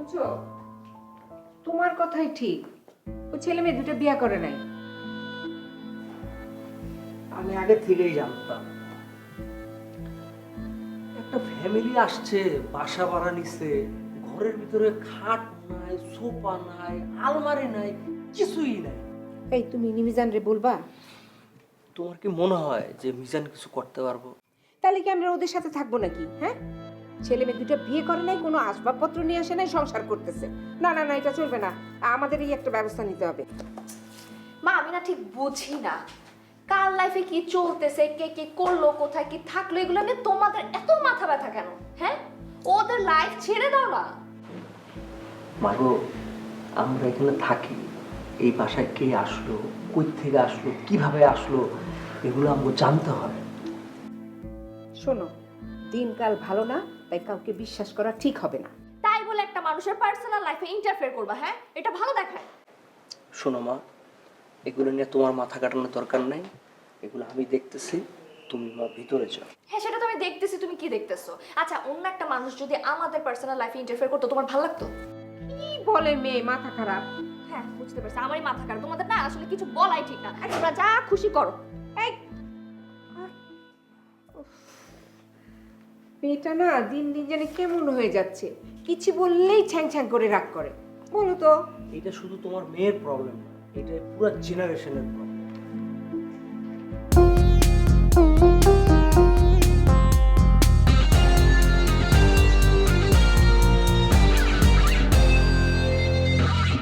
শুনছো, তোমার কথাই ঠিক। ও ছেলে মেয়ে দুটো বিয়ে করে নাই। আমি আগে থেকেই জানতাম একটা ফ্যামিলি আসছে, বাসা ভাড়া নিচ্ছে, ঘরের ভিতরে খাট নাই, সোফা নাই, আলমারি নাই, কিছুই নাই। এই তুমি নিমিজান রে বলবা? তোমার কি মনে হয় যে মিজান কিছু করতে পারবো? তাহলে কি আমরা ওদের সাথে থাকবো নাকি? হ্যাঁ, ছেলে মেয়ে দুটো বিয়ে করে নাই, কোনো আসবাবপত্র নিয়ে আসে নাই, সংসার করতেছে। না না না, এটা চলবে না। আমাদের এই একটা ব্যবস্থা নিতে হবে। মা আমি না ঠিক বুঝি না কার লাইফে কি চলতেছে, কে কি করলো, কোথায় কি থাকলো, এগুলো নিয়ে তোমাদের এত মাথা ব্যথা কেন? হ্যাঁ, ওদের লাইফ ছেড়ে দাও না। মাগো, আমরা এখানে থাকি, এই বাসায় কে আসলো, কই থেকে আসলো, কিভাবে আসলো, এগুলো আমাকে জানতে হয়। শোনো, দিনকাল ভালো না, তাই কাউকে বিশ্বাস করা ঠিক হবে না। তাই বলে একটা মানুষের পার্সোনাল লাইফে ইন্টারফেয়ার করবা? হ্যাঁ, এটা ভালো দেখায়? শোনো মা, এগুলো নিয়ে তোমার মাথা কাটানোর দরকার নাই। এগুলো আমি দেখতেছি, তুমি মা ভিতরে যাও। হ্যাঁ, সেটা তো আমি দেখতেছি। তুমি কি দেখতেছো? আচ্ছা, অন্য একটা মানুষ যদি আমাদের পার্সোনাল লাইফে ইন্টারফেয়ার করতো, তোমার ভালো লাগতো? কি বলে মেয়ে, মাথা খারাপ। হ্যাঁ, বুঝতে পারছি, আমারই মাথা খারাপ। তোমাদের না আসলে কিছু বলাই ঠিক না। তোমরা যা খুশি করো। এই, মেয়েটা না দিন দিন জানি কেমন হয়ে যাচ্ছে। কিছু বললেই ছ্যাং ছ্যাং করে রাগ করে। বলো তো। এটা শুধু তোমার মেয়ের প্রবলেম না, এটা পুরো জেনারেশনের প্রবলেম।